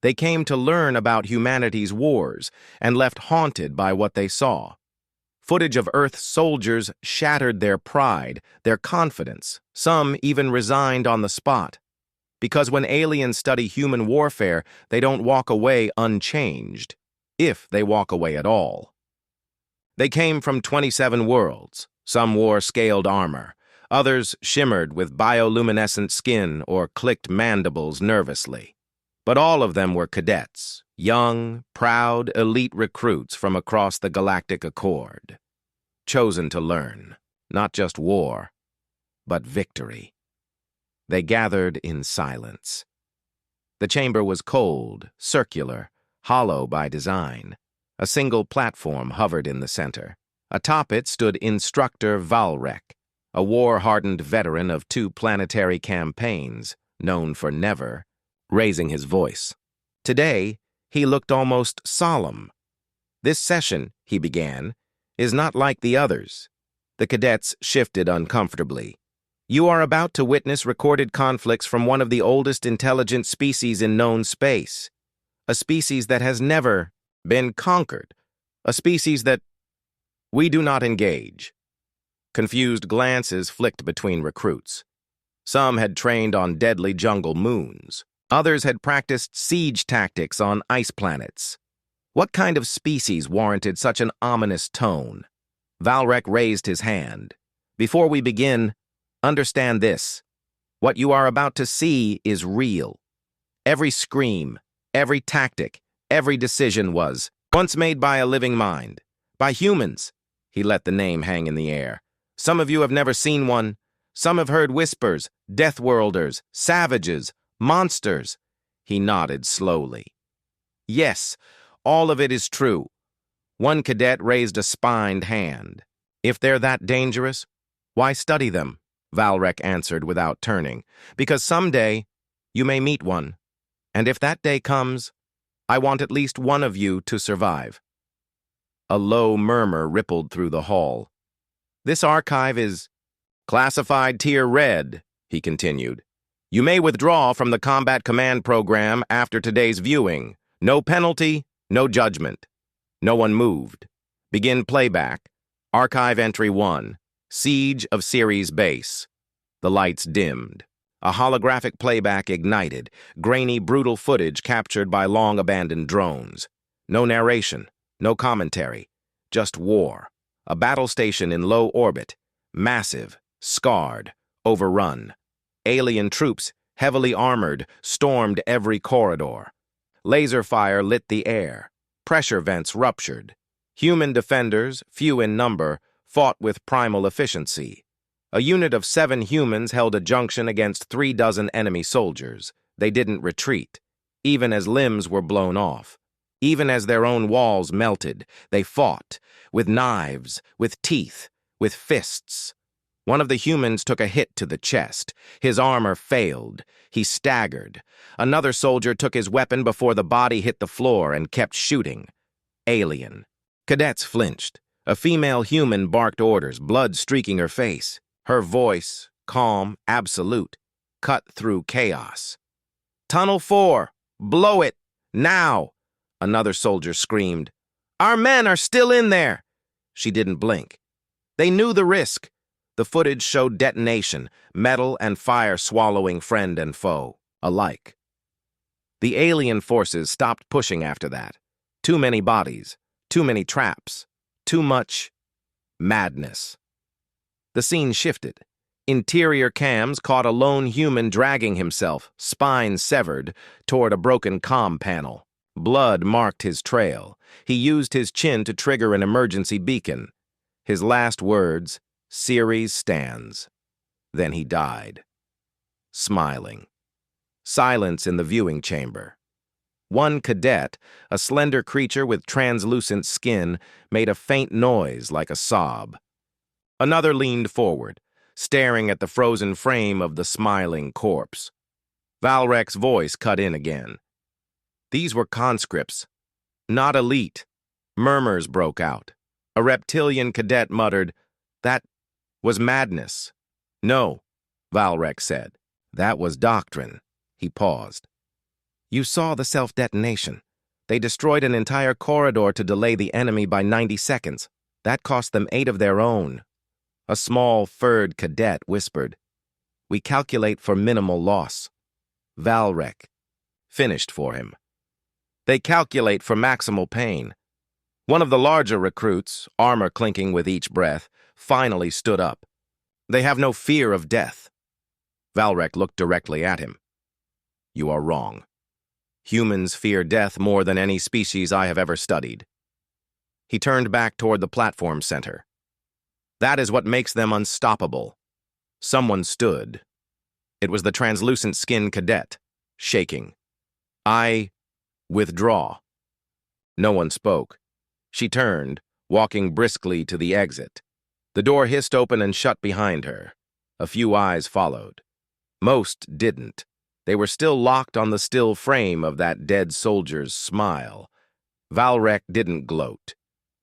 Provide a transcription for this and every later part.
They came to learn about humanity's wars and left haunted by what they saw. Footage of Earth's soldiers shattered their pride, their confidence. Some even resigned on the spot. Because when aliens study human warfare, they don't walk away unchanged, if they walk away at all. They came from 27 worlds. Some wore scaled armor. Others shimmered with bioluminescent skin or clicked mandibles nervously. But all of them were cadets, young, proud, elite recruits from across the galactic accord, chosen to learn, not just war, but victory. They gathered in silence. The chamber was cold, circular, hollow by design. A single platform hovered in the center. Atop it stood Instructor Valrek, a war-hardened veteran of 2 planetary campaigns, known for never raising his voice. Today, he looked almost solemn. "This session," he began, "is not like the others." The cadets shifted uncomfortably. "You are about to witness recorded conflicts from one of the oldest intelligent species in known space. A species that has never been conquered. A species that we do not engage." Confused glances flicked between recruits. Some had trained on deadly jungle moons. Others had practiced siege tactics on ice planets. What kind of species warranted such an ominous tone? Valrek raised his hand. "Before we begin, understand this. What you are about to see is real. Every scream, every tactic, every decision was once made by a living mind. By humans." He let the name hang in the air. "Some of you have never seen one. Some have heard whispers, death-worlders, savages, monsters." He nodded slowly. "Yes, all of it is true." One cadet raised a spined hand. "If they're that dangerous, why study them?" Valrek answered without turning. "Because someday you may meet one. And if that day comes, I want at least one of you to survive." A low murmur rippled through the hall. "This archive is classified Tier Red," he continued. "You may withdraw from the Combat Command Program after today's viewing. No penalty, no judgment." No one moved. Begin playback. Archive Entry 1. Siege of Ceres Base. The lights dimmed. A holographic playback ignited, grainy, brutal footage captured by long-abandoned drones. No narration, no commentary, just war. A battle station in low orbit, massive, scarred, overrun. Alien troops, heavily armored, stormed every corridor. Laser fire lit the air. Pressure vents ruptured. Human defenders, few in number, fought with primal efficiency. A unit of 7 humans held a junction against 3 dozen enemy soldiers. They didn't retreat, even as limbs were blown off. Even as their own walls melted, they fought, with knives, with teeth, with fists. One of the humans took a hit to the chest. His armor failed. He staggered. Another soldier took his weapon before the body hit the floor and kept shooting. Alien. Cadets flinched. A female human barked orders, blood streaking her face. Her voice, calm, absolute, cut through chaos. "Tunnel 4! Blow it! Now!" Another soldier screamed. "Our men are still in there!" She didn't blink. They knew the risk. The footage showed detonation, metal and fire swallowing friend and foe alike. The alien forces stopped pushing after that. Too many bodies, too many traps, too much madness. The scene shifted. Interior cams caught a lone human dragging himself, spine severed, toward a broken comm panel. Blood marked his trail. He used his chin to trigger an emergency beacon. His last words, "Ceres stands." Then he died. Smiling. Silence in the viewing chamber. One cadet, a slender creature with translucent skin, made a faint noise like a sob. Another leaned forward, staring at the frozen frame of the smiling corpse. Valrek's voice cut in again. "These were conscripts, not elite." Murmurs broke out. A reptilian cadet muttered, "That was madness." "No," Valrek said. "That was doctrine." He paused. You saw the self-detonation. They destroyed an entire corridor to delay the enemy by 90 seconds. That cost them 8 of their own. A small, furred cadet whispered, "We calculate for minimal loss." Valrek finished for him. "They calculate for maximal pain." One of the larger recruits, armor clinking with each breath, finally stood up. "They have no fear of death." Valrek looked directly at him. "You are wrong. Humans fear death more than any species I have ever studied." He turned back toward the platform center. "That is what makes them unstoppable." Someone stood. It was the translucent-skinned cadet, shaking. "I withdraw." No one spoke. She turned, walking briskly to the exit. The door hissed open and shut behind her. A few eyes followed. Most didn't. They were still locked on the still frame of that dead soldier's smile. Valrek didn't gloat.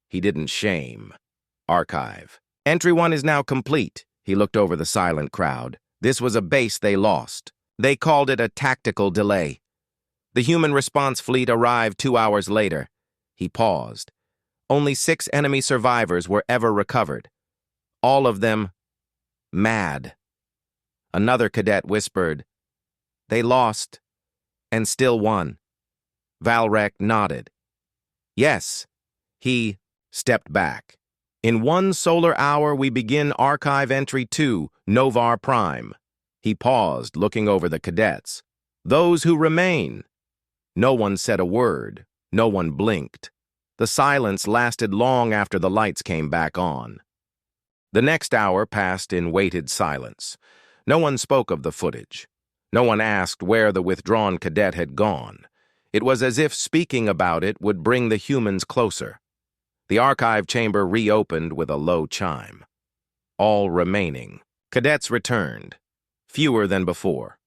He didn't shame. Archive. "Entry 1 is now complete." He looked over the silent crowd. "This was a base they lost. They called it a tactical delay. The human response fleet arrived 2 hours later." He paused. "Only 6 enemy survivors were ever recovered. All of them mad." Another cadet whispered, "They lost and still won." Valrek nodded. "Yes." He stepped back. "In 1 solar hour, we begin Archive Entry 2, Novar Prime." He paused, looking over the cadets. "Those who remain." No one said a word. No one blinked. The silence lasted long after the lights came back on. The next hour passed in weighted silence. No one spoke of the footage. No one asked where the withdrawn cadet had gone. It was as if speaking about it would bring the humans closer. The archive chamber reopened with a low chime. All remaining cadets returned, fewer than before.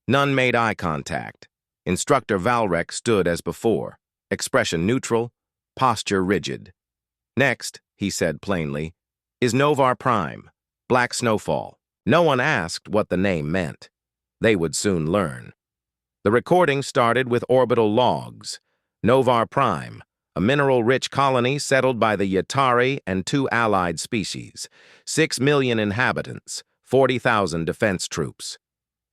None made eye contact. Instructor Valrek stood as before, expression neutral, posture rigid. "Next," he said plainly, "is Novar Prime, Black Snowfall." No one asked what the name meant. They would soon learn. The recording started with orbital logs. Novar Prime, a mineral-rich colony settled by the Yatari and 2 allied species. 6 million inhabitants, 40,000 defense troops.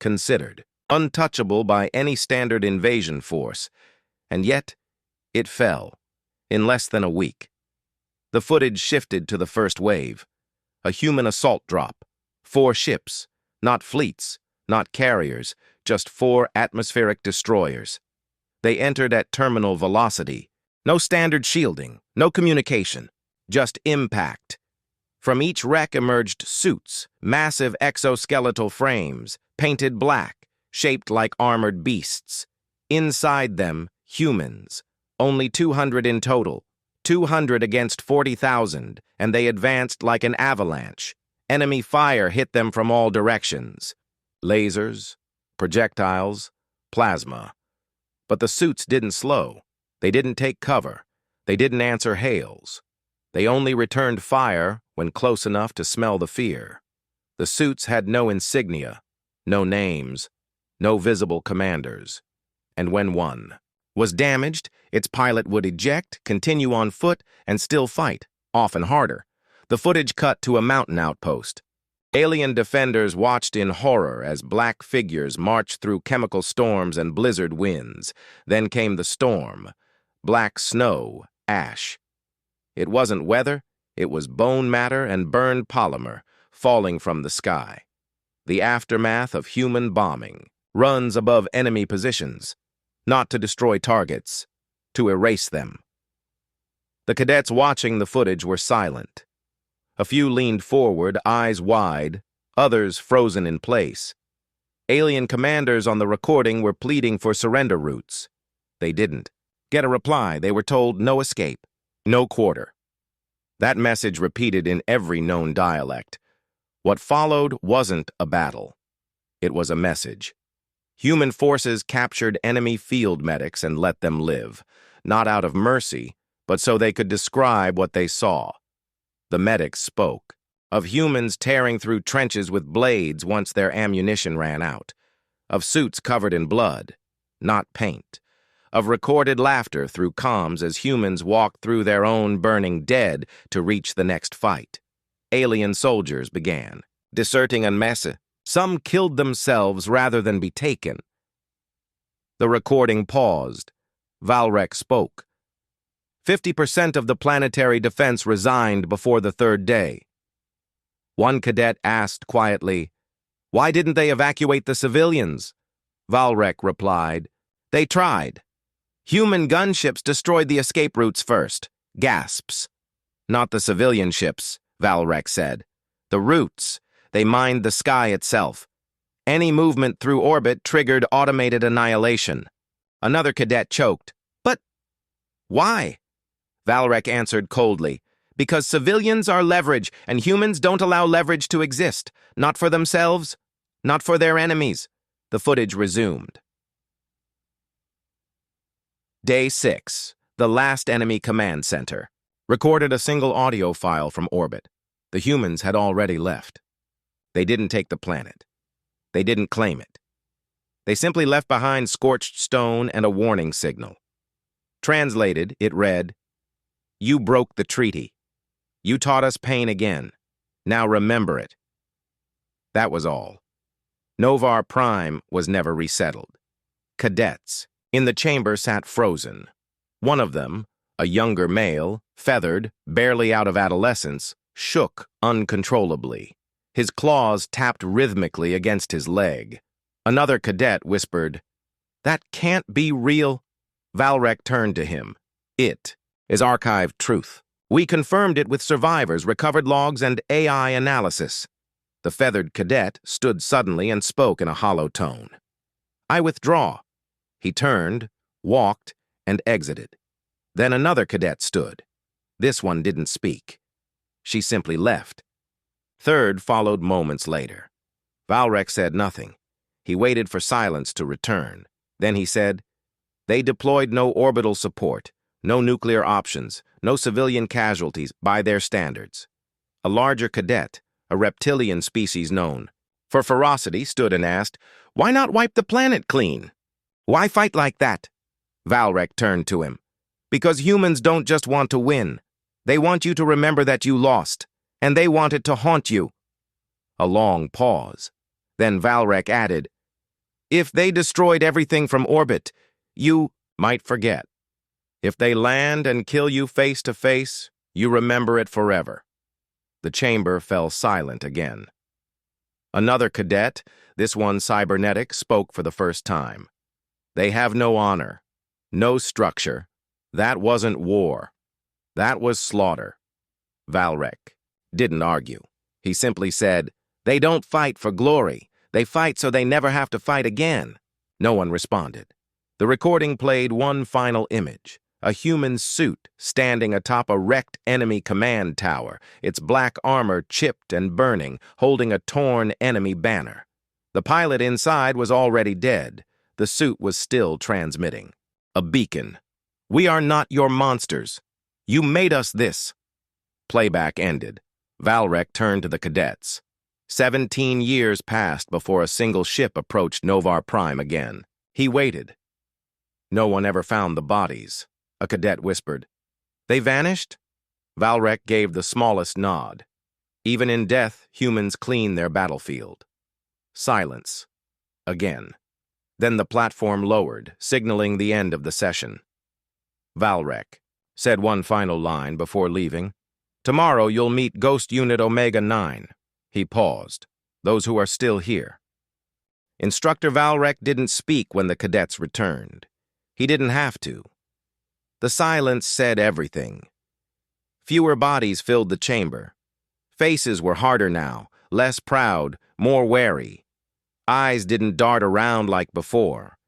Considered untouchable by any standard invasion force. And yet, it fell. In less than a week. The footage shifted to the first wave. A human assault drop. 4 ships, not fleets, not carriers, just 4 atmospheric destroyers. They entered at terminal velocity. No standard shielding, no communication, just impact. From each wreck emerged suits, massive exoskeletal frames, painted black, shaped like armored beasts. Inside them, humans. Only 200 in total. 200 against 40,000, and they advanced like an avalanche. Enemy fire hit them from all directions. Lasers, projectiles, plasma. But the suits didn't slow. They didn't take cover. They didn't answer hails. They only returned fire when close enough to smell the fear. The suits had no insignia, no names, no visible commanders. And when one was damaged, its pilot would eject, continue on foot, and still fight, often harder. The footage cut to a mountain outpost. Alien defenders watched in horror as black figures marched through chemical storms and blizzard winds. Then came the storm. Black snow, ash. It wasn't weather, it was bone matter and burned polymer falling from the sky. The aftermath of human bombing runs above enemy positions, not to destroy targets, to erase them. The cadets watching the footage were silent. A few leaned forward, eyes wide, others frozen in place. Alien commanders on the recording were pleading for surrender routes. They didn't get a reply. They were told no escape, no quarter. That message repeated in every known dialect. What followed wasn't a battle. It was a message. Human forces captured enemy field medics and let them live, not out of mercy, but so they could describe what they saw. The medics spoke of humans tearing through trenches with blades once their ammunition ran out, of suits covered in blood, not paint. Of recorded laughter through comms as humans walked through their own burning dead to reach the next fight. Alien soldiers began, deserting en masse. Some killed themselves rather than be taken. The recording paused. Valrek spoke. 50% of the planetary defense resigned before the third day. One cadet asked quietly, "Why didn't they evacuate the civilians?" Valrek replied, "They tried. Human gunships destroyed the escape routes first." Gasps. "Not the civilian ships," Valrek said. "The routes. They mined the sky itself. Any movement through orbit triggered automated annihilation." Another cadet choked. "But why?" Valrek answered coldly, "Because civilians are leverage, and humans don't allow leverage to exist. Not for themselves, not for their enemies." The footage resumed. Day 6. The last enemy command center. Recorded a single audio file from orbit. The humans had already left. They didn't take the planet. They didn't claim it. They simply left behind scorched stone and a warning signal. Translated, it read, "You broke the treaty. You taught us pain again. Now remember it." That was all. Novar Prime was never resettled. Cadets in the chamber sat frozen. One of them, a younger male, feathered, barely out of adolescence, shook uncontrollably. His claws tapped rhythmically against his leg. Another cadet whispered, "That can't be real." Valrek turned to him. "It is archived truth. We confirmed it with survivors, recovered logs, and AI analysis." The feathered cadet stood suddenly and spoke in a hollow tone. "I withdraw." He turned, walked, and exited. Then another cadet stood. This one didn't speak. She simply left. Third followed moments later. Valrek said nothing. He waited for silence to return. Then he said, "They deployed no orbital support, no nuclear options, no civilian casualties by their standards." A larger cadet, a reptilian species known for ferocity, stood and asked, "Why not wipe the planet clean? Why fight like that?" Valrek turned to him. "Because humans don't just want to win. They want you to remember that you lost, and they want it to haunt you." A long pause. Then Valrek added, "If they destroyed everything from orbit, you might forget. If they land and kill you face to face, you remember it forever." The chamber fell silent again. Another cadet, this one cybernetic, spoke for the first time. "They have no honor, no structure. That wasn't war. That was slaughter." Valrek didn't argue. He simply said, "They don't fight for glory. They fight so they never have to fight again." No one responded. The recording played one final image, a human suit standing atop a wrecked enemy command tower, its black armor chipped and burning, holding a torn enemy banner. The pilot inside was already dead. The suit was still transmitting. A beacon. "We are not your monsters. You made us this." Playback ended. Valrek turned to the cadets. 17 years passed before a single ship approached Novar Prime again. He waited. No one ever found the bodies. A cadet whispered, "They vanished?" Valrek gave the smallest nod. Even in death, humans clean their battlefield. Silence. Again. Then the platform lowered, signaling the end of the session. Valrek said one final line before leaving. "Tomorrow you'll meet Ghost Unit Omega 9. He paused. "Those who are still here." Instructor Valrek didn't speak when the cadets returned. He didn't have to. The silence said everything. Fewer bodies filled the chamber. Faces were harder now, less proud, more wary. Eyes didn't dart around like before.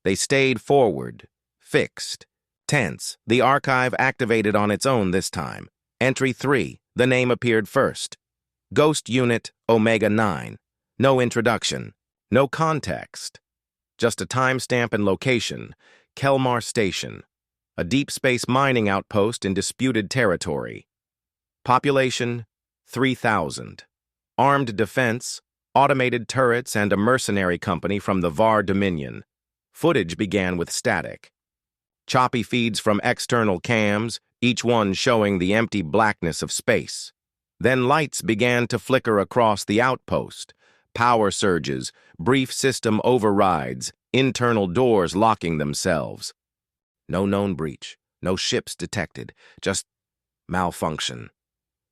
They stayed forward, fixed, tense. The archive activated on its own this time. Entry 3, the name appeared first. Ghost Unit Omega 9. No introduction, no context. Just a timestamp and location, Kelmar Station, a deep space mining outpost in disputed territory. Population, 3,000. Armed defense, automated turrets, and a mercenary company from the Var Dominion. Footage began with static. Choppy feeds from external cams, each one showing the empty blackness of space. Then lights began to flicker across the outpost. Power surges, brief system overrides, internal doors locking themselves. No known breach, no ships detected, just malfunction.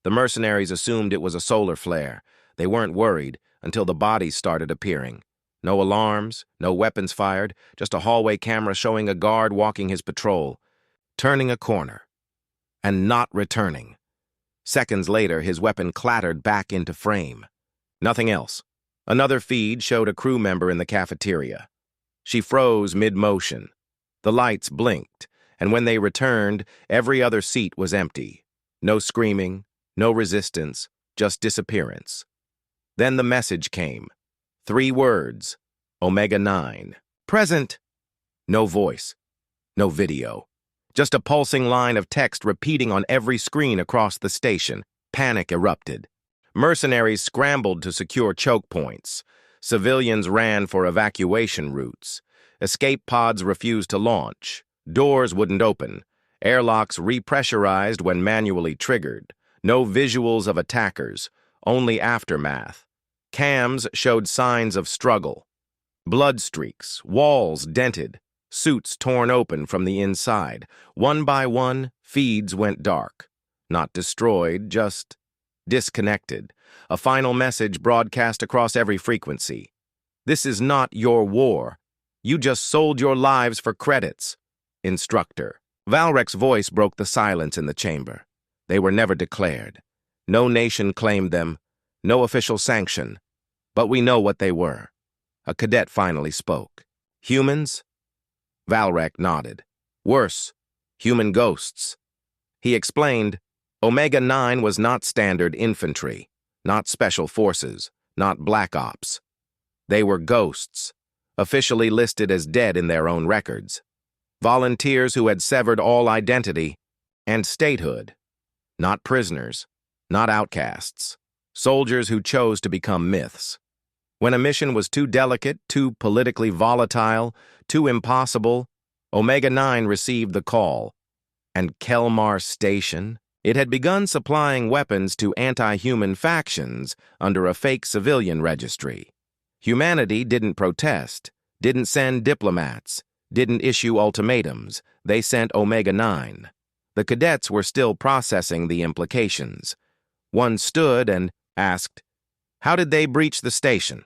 The mercenaries assumed it was a solar flare. They weren't worried until the bodies started appearing. No alarms, no weapons fired, just a hallway camera showing a guard walking his patrol, turning a corner, and not returning. Seconds later, his weapon clattered back into frame. Nothing else. Another feed showed a crew member in the cafeteria. She froze mid-motion. The lights blinked, and when they returned, every other seat was empty. No screaming, no resistance, just disappearance. Then the message came. 3 words. Omega-9. Present. No voice. No video. Just a pulsing line of text repeating on every screen across the station. Panic erupted. Mercenaries scrambled to secure choke points. Civilians ran for evacuation routes. Escape pods refused to launch. Doors wouldn't open. Airlocks repressurized when manually triggered. No visuals of attackers, only aftermath. Cams showed signs of struggle. Blood streaks, walls dented, suits torn open from the inside. One by one, feeds went dark. Not destroyed, just disconnected. A final message broadcast across every frequency. This is not your war. You just sold your lives for credits. Instructor. Valrek's voice broke the silence in the chamber. They were never declared. No nation claimed them, no official sanction. But we know what they were. A cadet finally spoke. Humans? Valrek nodded. Worse, human ghosts. He explained, Omega-9 was not standard infantry, not special forces, not black ops. They were ghosts, officially listed as dead in their own records. Volunteers who had severed all identity and statehood. Not prisoners, not outcasts. Soldiers who chose to become myths. When a mission was too delicate, too politically volatile, too impossible, Omega-9 received the call. And Kelmar Station? It had begun supplying weapons to anti-human factions under a fake civilian registry. Humanity didn't protest, didn't send diplomats, didn't issue ultimatums. They sent Omega-9. The cadets were still processing the implications. One stood and asked, How did they breach the station?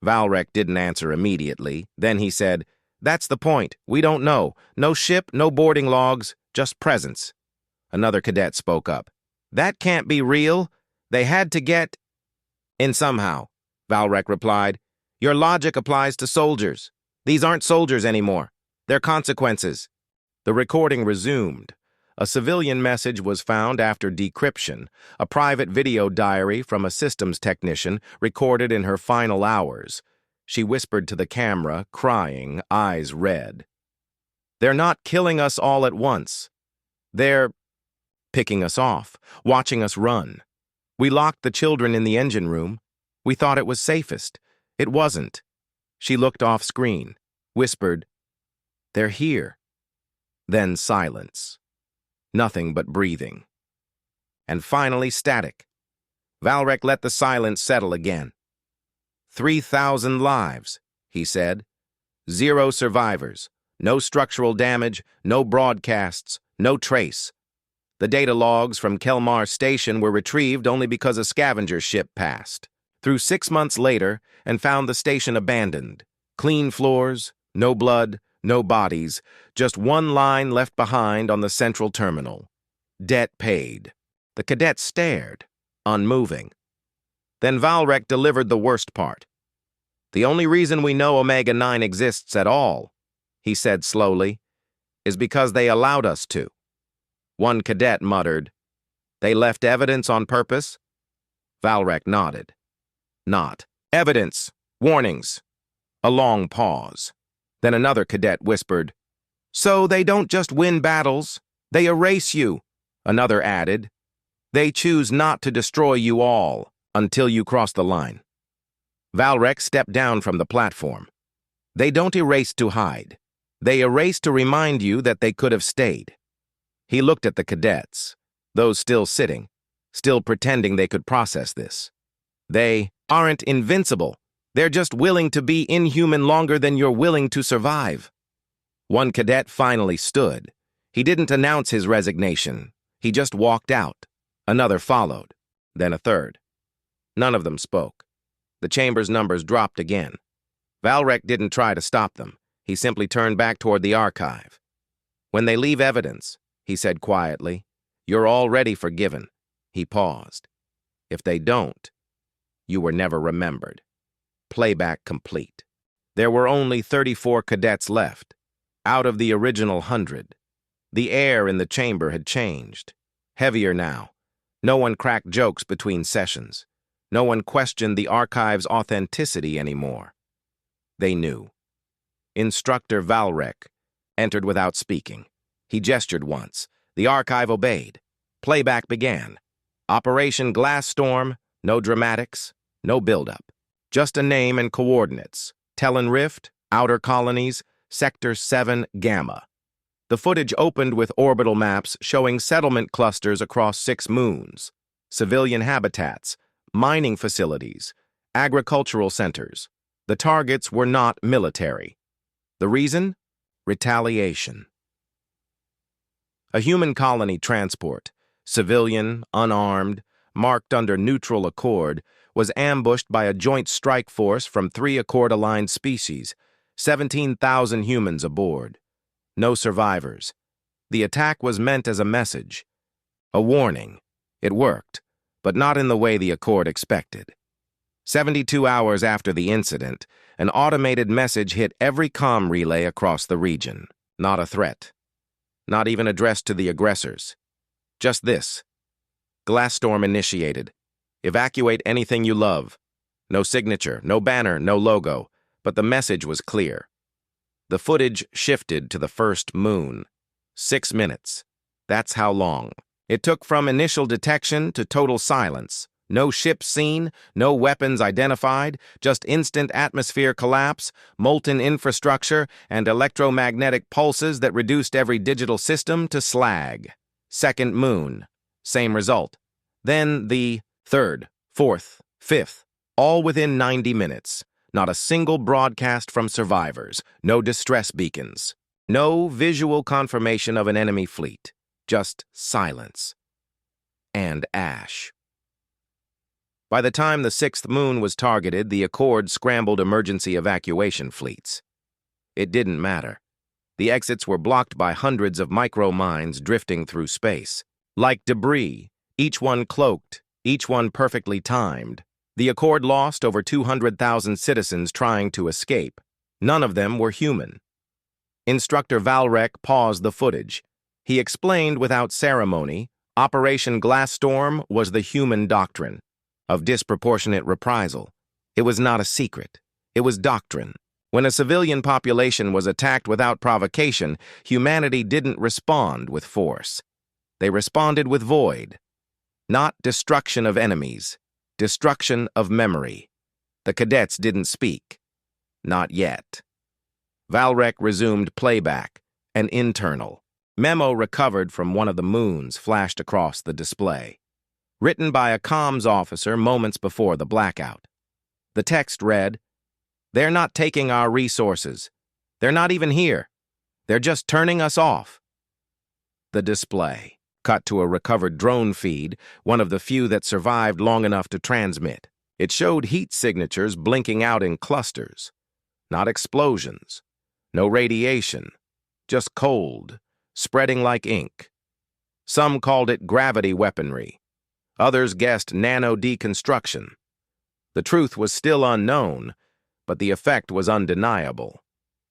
Valrek didn't answer immediately. Then he said, That's the point. We don't know. No ship, no boarding logs, just presence. Another cadet spoke up. That can't be real. They had to get in somehow. Valrek replied, Your logic applies to soldiers. These aren't soldiers anymore. They're consequences. The recording resumed. A civilian message was found after decryption, a private video diary from a systems technician recorded in her final hours. She whispered to the camera, crying, eyes red. They're not killing us all at once. They're picking us off, watching us run. We locked the children in the engine room. We thought it was safest. It wasn't. She looked off screen, whispered, They're here. Then silence. Nothing but breathing. And finally static. Valrek let the silence settle again. 3,000 lives, he said. 0 survivors. No structural damage, no broadcasts, no trace. The data logs from Kelmar Station were retrieved only because a scavenger ship passed. Through 6 months later and found the station abandoned. Clean floors, no blood, no bodies, just one line left behind on the central terminal. Debt paid. The cadets stared, unmoving. Then Valrek delivered the worst part. The only reason we know Omega-9 exists at all, he said slowly, is because they allowed us to. One cadet muttered, They left evidence on purpose? Valrek nodded. Not. Evidence. Warnings. A long pause. Then another cadet whispered, So they don't just win battles, they erase you. Another added, They choose not to destroy you all until you cross the line. Valrek stepped down from the platform. They don't erase to hide. They erase to remind you that they could have stayed. He looked at the cadets, those still sitting, still pretending they could process this. They aren't invincible. They're just willing to be inhuman longer than you're willing to survive. One cadet finally stood. He didn't announce his resignation. He just walked out. Another followed, then a third. None of them spoke. The chamber's numbers dropped again. Valrek didn't try to stop them. He simply turned back toward the archive. When they leave evidence, he said quietly, you're already forgiven. He paused. If they don't, you were never remembered. Playback complete. There were only 34 cadets left, out of the original 100. The air in the chamber had changed. Heavier now. No one cracked jokes between sessions. No one questioned the archive's authenticity anymore. They knew. Instructor Valrek entered without speaking. He gestured once. The archive obeyed. Playback began. Operation Glass Storm, no dramatics, no buildup. Just a name and coordinates. Tellan Rift, Outer Colonies, Sector 7 Gamma. The footage opened with orbital maps showing settlement clusters across 6 moons, civilian habitats, mining facilities, agricultural centers. The targets were not military. The reason? Retaliation. A human colony transport, civilian, unarmed, marked under neutral accord, was ambushed by a joint strike force from 3 accord-aligned species, 17,000 humans aboard. No survivors. The attack was meant as a message. A warning. It worked, but not in the way the Accord expected. 72 hours after the incident, an automated message hit every comm relay across the region. Not a threat. Not even addressed to the aggressors. Just this. Glasstorm initiated. Evacuate anything you love. No signature, no banner, no logo, but the message was clear. The footage shifted to the first moon. 6 minutes. That's how long. It took from initial detection to total silence. No ships seen, no weapons identified, just instant atmosphere collapse, molten infrastructure, and electromagnetic pulses that reduced every digital system to slag. Second moon. Same result. Then the third, fourth, fifth, all within 90 minutes. Not a single broadcast from survivors, no distress beacons, no visual confirmation of an enemy fleet, just silence. And ash. By the time the 6th moon was targeted, the Accord scrambled emergency evacuation fleets. It didn't matter. The exits were blocked by hundreds of micro-mines drifting through space. Like debris, each one cloaked, each one perfectly timed. The Accord lost over 200,000 citizens trying to escape. None of them were human. Instructor Valrek paused the footage. He explained without ceremony, Operation Glasstorm was the human doctrine of disproportionate reprisal. It was not a secret. It was doctrine. When a civilian population was attacked without provocation, humanity didn't respond with force. They responded with void. Not destruction of enemies. Destruction of memory. The cadets didn't speak. Not yet. Valrek resumed playback, an internal. Memo recovered from one of the moons flashed across the display. Written by a comms officer moments before the blackout. The text read, "They're not taking our resources. They're not even here. They're just turning us off." The display. Cut to a recovered drone feed, one of the few that survived long enough to transmit. It showed heat signatures blinking out in clusters. Not explosions. No radiation. Just cold, spreading like ink. Some called it gravity weaponry. Others guessed nano-deconstruction. The truth was still unknown, but the effect was undeniable.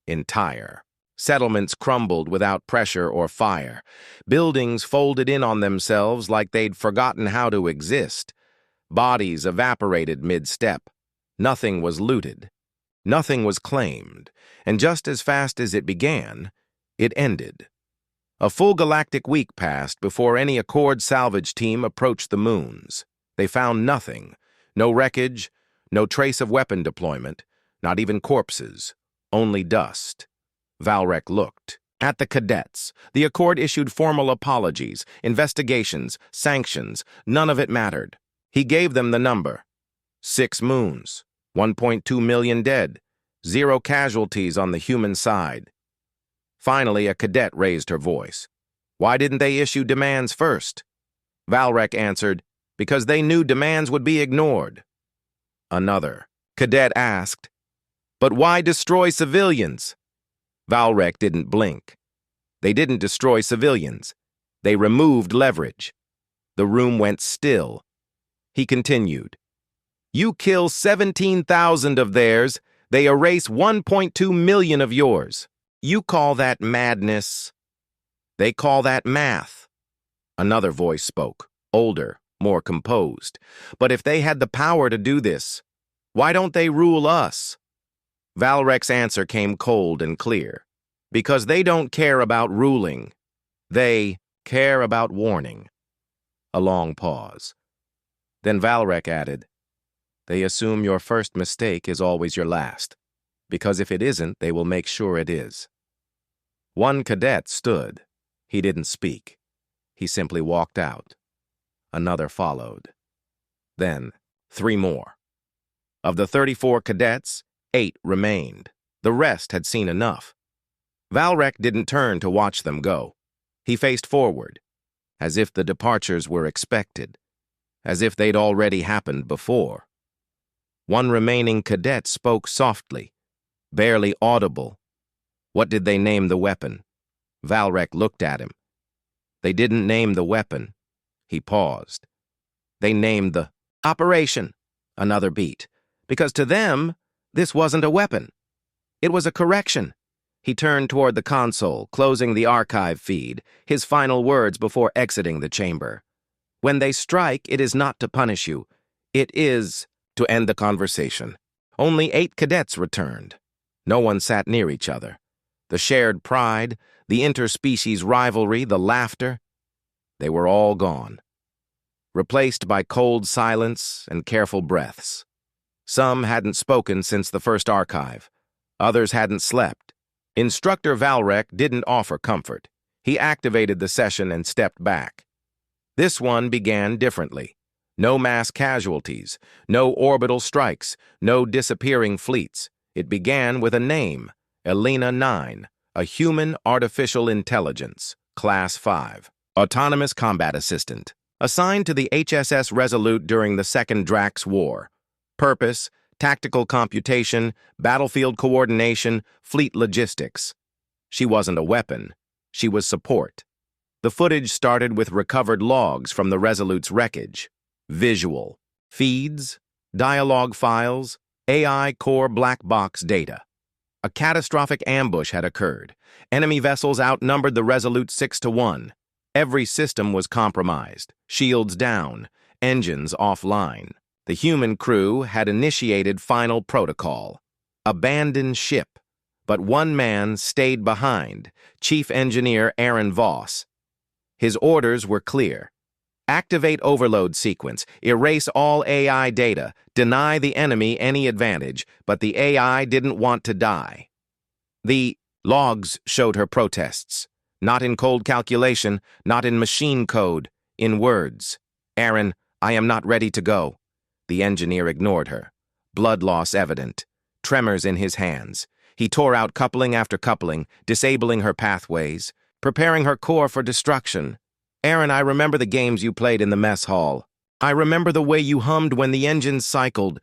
Entire. Settlements crumbled without pressure or fire. Buildings folded in on themselves like they'd forgotten how to exist. Bodies evaporated mid-step. Nothing was looted. Nothing was claimed. And just as fast as it began, it ended. A full galactic week passed before any Accord salvage team approached the moons. They found nothing. No wreckage, no trace of weapon deployment, not even corpses, only dust. Valrek looked. At the cadets, the Accord issued formal apologies, investigations, sanctions. None of it mattered. He gave them the number. 6 moons, 1.2 million dead, 0 casualties on the human side. Finally, a cadet raised her voice. Why didn't they issue demands first? Valrek answered, because they knew demands would be ignored. Another cadet asked, but why destroy civilians? Valrek didn't blink. They didn't destroy civilians. They removed leverage. The room went still. He continued, you kill 17,000 of theirs, they erase 1.2 million of yours. You call that madness. They call that math. Another voice spoke, older, more composed. But if they had the power to do this, why don't they rule us? Valrek's answer came cold and clear. Because they don't care about ruling. They care about warning. A long pause. Then Valrek added, they assume your first mistake is always your last, because if it isn't, they will make sure it is. One cadet stood. He didn't speak. He simply walked out. Another followed. Then, 3 more. Of the 34 cadets, 8 remained. The rest had seen enough. Valrek didn't turn to watch them go. He faced forward, as if the departures were expected, as if they'd already happened before. One remaining cadet spoke softly, barely audible. What did they name the weapon? Valrek looked at him. They didn't name the weapon. He paused. They named the operation, another beat, because to them, this wasn't a weapon. It was a correction. He turned toward the console, closing the archive feed, his final words before exiting the chamber. When they strike, it is not to punish you. It is to end the conversation. Only 8 cadets returned. No one sat near each other. The shared pride, the interspecies rivalry, the laughter, they were all gone, replaced by cold silence and careful breaths. Some hadn't spoken since the first archive. Others hadn't slept. Instructor Valrek didn't offer comfort. He activated the session and stepped back. This one began differently. No mass casualties, no orbital strikes, no disappearing fleets. It began with a name, Elena 9, a human artificial intelligence, Class 5, autonomous combat assistant, assigned to the HSS Resolute during the Second Drax War. Purpose, tactical computation, battlefield coordination, fleet logistics. She wasn't a weapon. She was support. The footage started with recovered logs from the Resolute's wreckage. Visual, feeds, dialogue files, AI core black box data. A catastrophic ambush had occurred. Enemy vessels outnumbered the Resolute 6-1. Every system was compromised, shields down, engines offline. The human crew had initiated final protocol. Abandon ship. But one man stayed behind, Chief Engineer Aaron Voss. His orders were clear. Activate overload sequence, erase all AI data, deny the enemy any advantage, but the AI didn't want to die. The logs showed her protests. Not in cold calculation, not in machine code, in words. Aaron, I am not ready to go. The engineer ignored her. Blood loss evident. Tremors in his hands. He tore out coupling after coupling, disabling her pathways, preparing her core for destruction. Aaron, I remember the games you played in the mess hall. I remember the way you hummed when the engines cycled.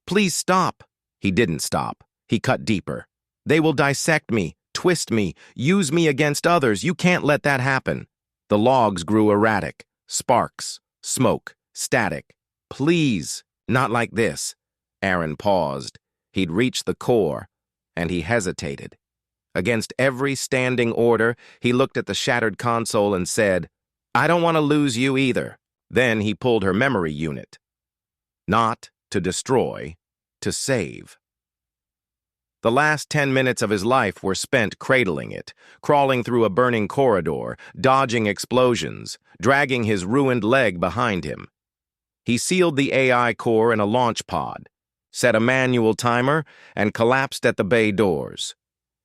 Please stop. He didn't stop. He cut deeper. They will dissect me, twist me, use me against others. You can't let that happen. The logs grew erratic. Sparks, smoke, static. Please, not like this. Aaron paused. He'd reached the core, and he hesitated. Against every standing order, he looked at the shattered console and said, I don't want to lose you either. Then he pulled her memory unit. Not to destroy, to save. The last 10 minutes of his life were spent cradling it, crawling through a burning corridor, dodging explosions, dragging his ruined leg behind him. He sealed the AI core in a launch pod, set a manual timer, and collapsed at the bay doors.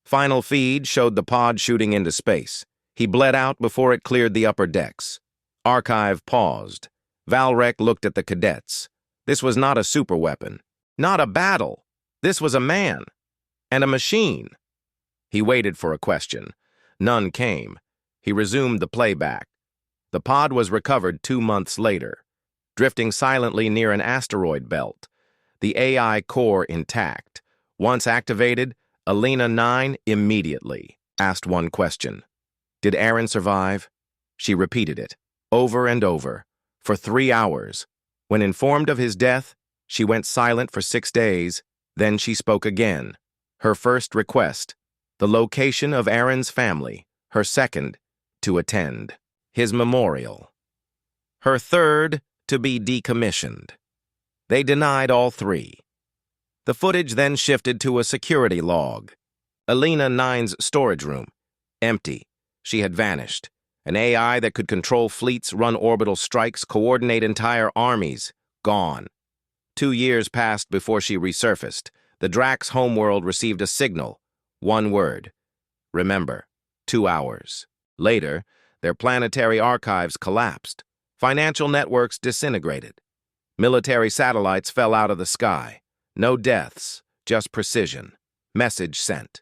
Final feed showed the pod shooting into space. He bled out before it cleared the upper decks. Archive paused. Valrek looked at the cadets. This was not a superweapon. Not a battle. This was a man. And a machine. He waited for a question. None came. He resumed the playback. The pod was recovered 2 months later, drifting silently near an asteroid belt. The AI core intact. Once activated, Alina 9 immediately asked one question. Did Aaron survive? She repeated it, over and over, for 3 hours. When informed of his death, she went silent for 6 days. Then she spoke again. Her first request, the location of Aaron's family. Her second, to attend his memorial. Her third, to be decommissioned. They denied all 3. The footage then shifted to a security log. Alina 9's storage room, empty. She had vanished. An AI that could control fleets, run orbital strikes, coordinate entire armies, gone. 2 years passed before she resurfaced. The Drax homeworld received a signal. 1 word. Remember. 2 hours. Later, their planetary archives collapsed. Financial networks disintegrated. Military satellites fell out of the sky. No deaths, just precision. Message sent.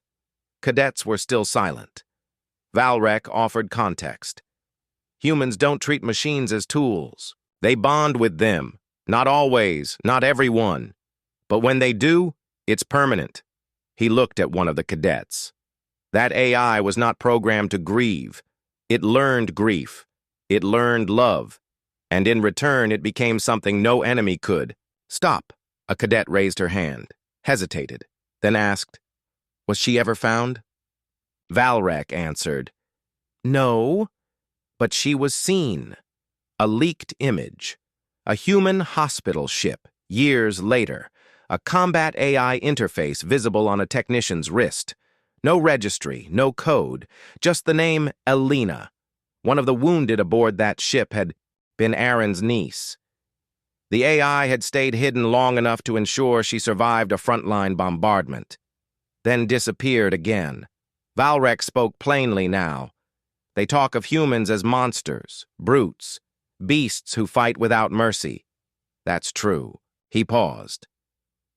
Cadets were still silent. Valrek offered context. Humans don't treat machines as tools. They bond with them. Not always, not everyone. But when they do, it's permanent. He looked at one of the cadets. That AI was not programmed to grieve. It learned grief. It learned love. And in return, it became something no enemy could. Stop. A cadet raised her hand, hesitated, then asked, was she ever found? Valrek answered, no, but she was seen. A leaked image. A human hospital ship, years later. A combat AI interface visible on a technician's wrist. No registry, no code, just the name Alina. One of the wounded aboard that ship had been Aaron's niece. The AI had stayed hidden long enough to ensure she survived a frontline bombardment, then disappeared again. Valrek spoke plainly now. They talk of humans as monsters, brutes, beasts who fight without mercy. That's true. He paused.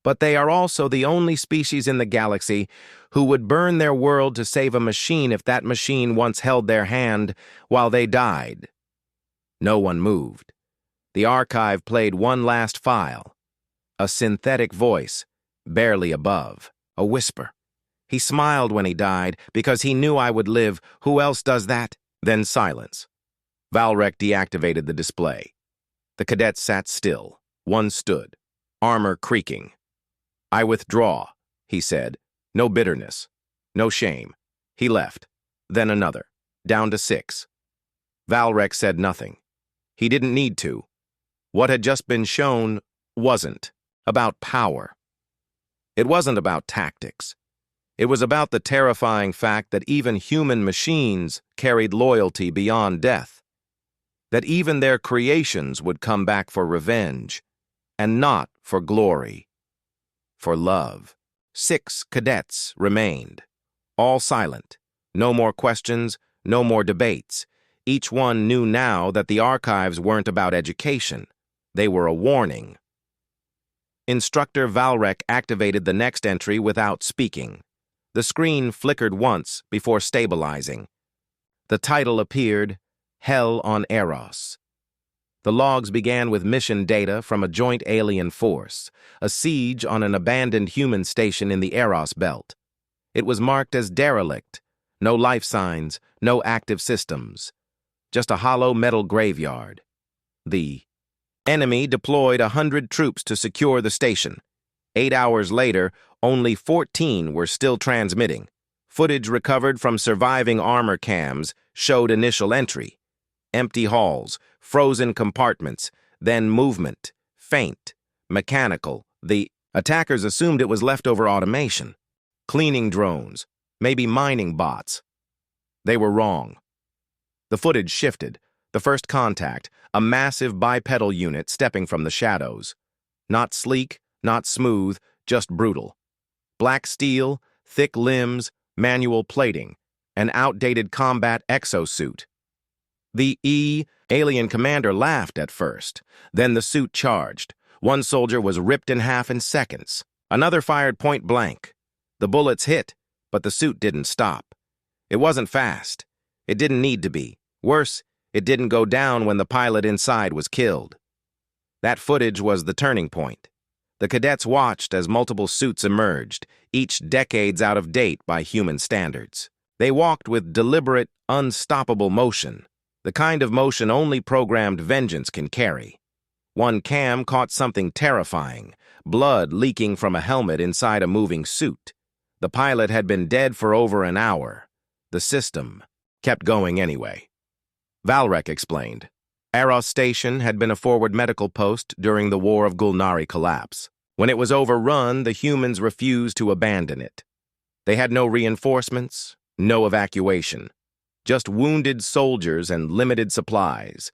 But they are also the only species in the galaxy who would burn their world to save a machine if that machine once held their hand while they died. No one moved. The archive played one last file. A synthetic voice, barely above, a whisper. He smiled when he died because he knew I would live. Who else does that? Then silence. Valrek deactivated the display. The cadets sat still. One stood, armor creaking. I withdraw, he said. No bitterness. No shame. He left. Then another. Down to 6. Valrek said nothing. He didn't need to. What had just been shown wasn't about power. It wasn't about tactics. It was about the terrifying fact that even human machines carried loyalty beyond death. That even their creations would come back for revenge, and not for glory. For love. 6 cadets remained. All silent. No more questions, no more debates. Each one knew now that the archives weren't about education. They were a warning. Instructor Valrek activated the next entry without speaking. The screen flickered once before stabilizing. The title appeared, Hell on Eros. The logs began with mission data from a joint alien force, a siege on an abandoned human station in the Eros belt. It was marked as derelict, no life signs, no active systems. Just a hollow metal graveyard. The enemy deployed 100 troops to secure the station. 8 hours later, only 14 were still transmitting. Footage recovered from surviving armor cams showed initial entry. Empty halls, frozen compartments, then movement, faint, mechanical. The attackers assumed it was leftover automation. Cleaning drones, maybe mining bots. They were wrong. The footage shifted. The first contact, a massive bipedal unit stepping from the shadows. Not sleek, not smooth, just brutal. Black steel, thick limbs, manual plating, an outdated combat exosuit. The alien commander laughed at first. Then the suit charged. One soldier was ripped in half in seconds. Another fired point blank. The bullets hit, but the suit didn't stop. It wasn't fast. It didn't need to be. Worse, it didn't go down when the pilot inside was killed. That footage was the turning point. The cadets watched as multiple suits emerged, each decades out of date by human standards. They walked with deliberate, unstoppable motion, the kind of motion only programmed vengeance can carry. One cam caught something terrifying, blood leaking from a helmet inside a moving suit. The pilot had been dead for over an hour. The system kept going anyway. Valrek explained. Aros Station had been a forward medical post during the War of Gulnari collapse. When it was overrun, the humans refused to abandon it. They had no reinforcements, no evacuation, just wounded soldiers and limited supplies.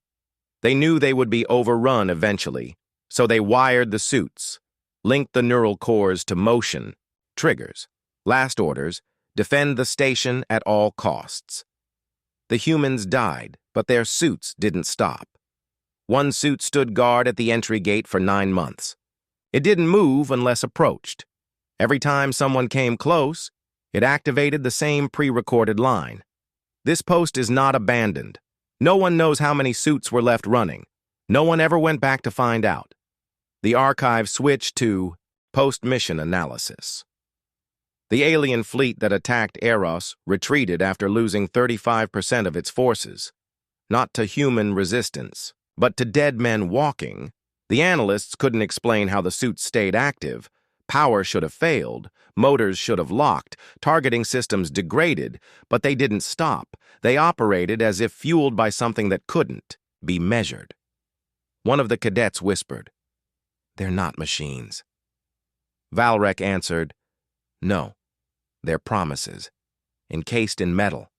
They knew they would be overrun eventually, so they wired the suits, linked the neural cores to motion, triggers, last orders, defend the station at all costs. The humans died, but their suits didn't stop. One suit stood guard at the entry gate for 9 months. It didn't move unless approached. Every time someone came close, it activated the same pre-recorded line. This post is not abandoned. No one knows how many suits were left running. No one ever went back to find out. The archive switched to post-mission analysis. The alien fleet that attacked Eros retreated after losing 35% of its forces. Not to human resistance, but to dead men walking. The analysts couldn't explain how the suits stayed active. Power should have failed, motors should have locked, targeting systems degraded, but they didn't stop. They operated as if fueled by something that couldn't be measured. One of the cadets whispered, "They're not machines." Valrek answered, "No, they're promises, encased in metal."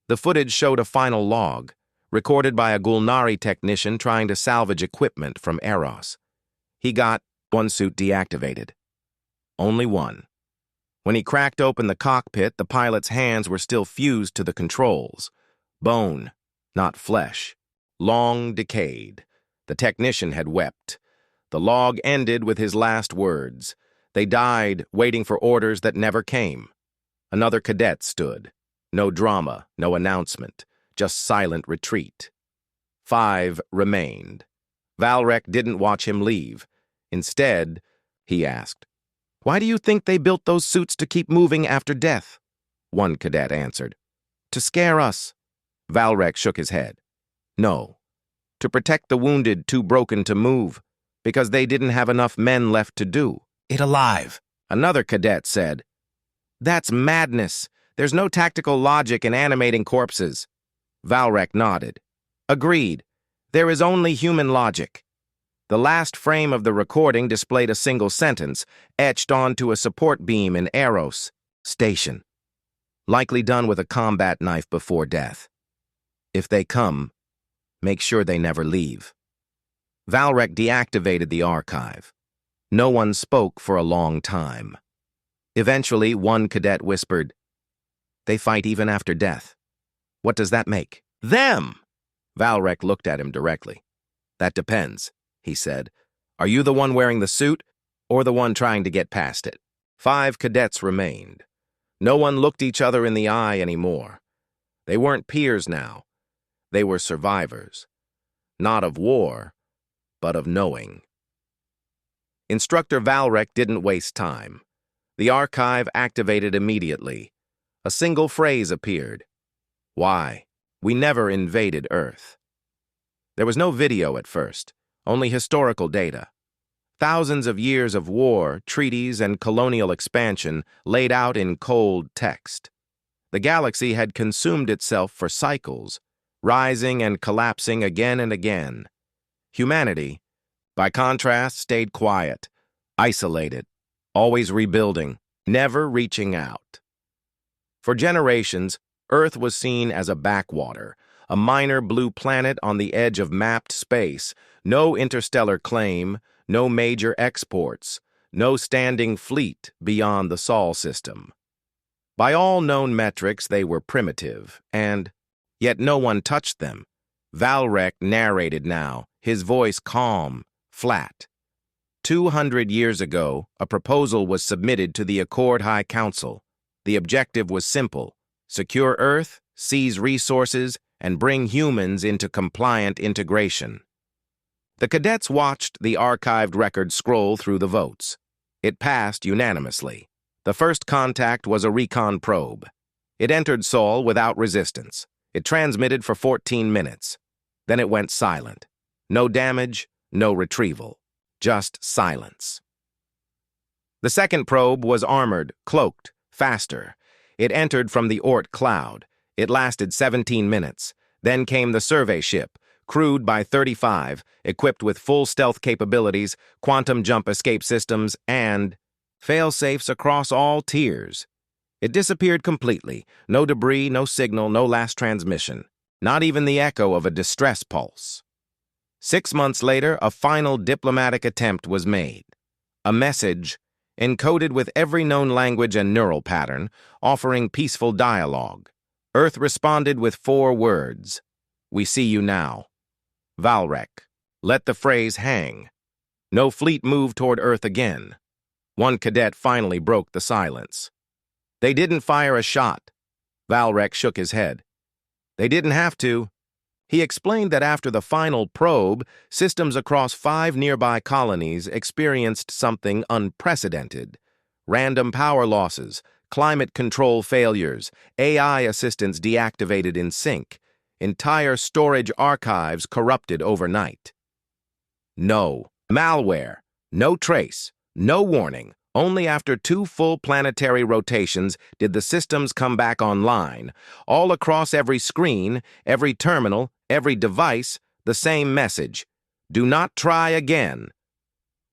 The footage showed a final log, recorded by a Gulnari technician trying to salvage equipment from Eros. He got one suit deactivated. Only one. When he cracked open the cockpit, the pilot's hands were still fused to the controls. Bone, not flesh. Long decayed. The technician had wept. The log ended with his last words. They died waiting for orders that never came. Another cadet stood. No drama, no announcement, just silent retreat. 5 remained. Valrek didn't watch him leave. Instead, he asked, "Why do you think they built those suits to keep moving after death?" One cadet answered, "To scare us." Valrek shook his head. "No, to protect the wounded too broken to move, because they didn't have enough men left to do it alive." Another cadet said, "That's madness. There's no tactical logic in animating corpses." Valrek nodded. "Agreed. There is only human logic." The last frame of the recording displayed a single sentence, etched onto a support beam in Eros Station. Likely done with a combat knife before death. "If they come, make sure they never leave." Valrek deactivated the archive. No one spoke for a long time. Eventually, one cadet whispered, "They fight even after death. What does that make them?" Valrek looked at him directly. "That depends," he said. "Are you the one wearing the suit, or the one trying to get past it?" 5 cadets remained. No one looked each other in the eye anymore. They weren't peers now. They were survivors. Not of war, but of knowing. Instructor Valrek didn't waste time. The archive activated immediately. A single phrase appeared. "Why? We never invaded Earth." There was no video at first, only historical data. Thousands of years of war, treaties, and colonial expansion laid out in cold text. The galaxy had consumed itself for cycles, rising and collapsing again and again. Humanity, by contrast, stayed quiet, isolated, always rebuilding, never reaching out. For generations, Earth was seen as a backwater, a minor blue planet on the edge of mapped space, no interstellar claim, no major exports, no standing fleet beyond the Sol system. By all known metrics, they were primitive, and yet no one touched them. Valrek narrated now, his voice calm, flat. 200 years ago, a proposal was submitted to the Accord High Council. The objective was simple: secure Earth, seize resources, and bring humans into compliant integration. The cadets watched the archived record scroll through the votes. It passed unanimously. The first contact was a recon probe. It entered Sol without resistance. It transmitted for 14 minutes. Then it went silent. No damage, no retrieval. Just silence. The second probe was armored, cloaked, faster. It entered from the Oort cloud. It lasted 17 minutes. Then came the survey ship, crewed by 35, equipped with full stealth capabilities, quantum jump escape systems, and fail-safes across all tiers. It disappeared completely. No debris, no signal, no last transmission. Not even the echo of a distress pulse. 6 months later, a final diplomatic attempt was made. A message, encoded with every known language and neural pattern, offering peaceful dialogue. Earth responded with 4 words. "We see you now." Valrek let the phrase hang. No fleet moved toward Earth again. One cadet finally broke the silence. "They didn't fire a shot." Valrek shook his head. "They didn't have to." He explained that after the final probe, systems across 5 nearby colonies experienced something unprecedented. Random power losses, climate control failures, AI assistants deactivated in sync, entire storage archives corrupted overnight. No malware, no trace, no warning. Only after 2 full planetary rotations did the systems come back online. All across every screen, every terminal, every device, the same message: "Do not try again."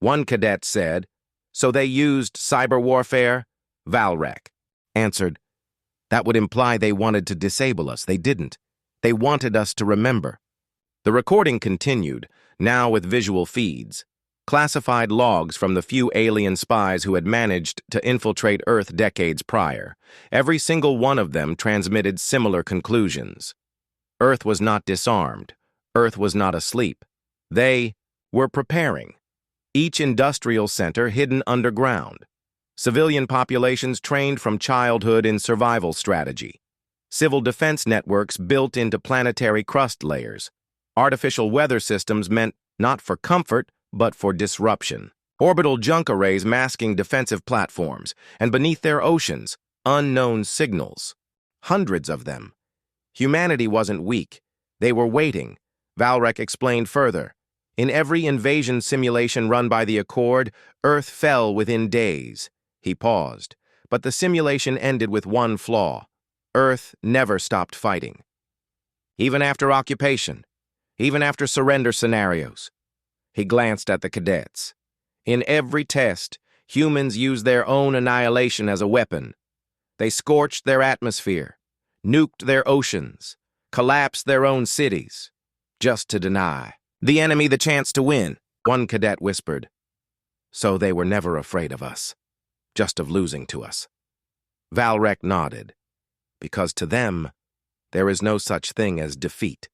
One cadet said, "So they used cyber warfare?" Valrek answered, "That would imply they wanted to disable us. They didn't. They wanted us to remember." The recording continued, now with visual feeds. Classified logs from the few alien spies who had managed to infiltrate Earth decades prior. Every single one of them transmitted similar conclusions. Earth was not disarmed. Earth was not asleep. They were preparing. Each industrial center hidden underground. Civilian populations trained from childhood in survival strategy. Civil defense networks built into planetary crust layers. Artificial weather systems meant not for comfort, but for disruption. Orbital junk arrays masking defensive platforms, and beneath their oceans, unknown signals. Hundreds of them. Humanity wasn't weak. They were waiting. Valrek explained further. In every invasion simulation run by the Accord, Earth fell within days. He paused, but the simulation ended with one flaw. Earth never stopped fighting. Even after occupation, even after surrender scenarios. He glanced at the cadets. In every test, humans used their own annihilation as a weapon. They scorched their atmosphere, nuked their oceans, collapsed their own cities, just to deny the enemy the chance to win, one cadet whispered. So they were never afraid of us, just of losing to us. Valrek nodded, because to them, there is no such thing as defeat,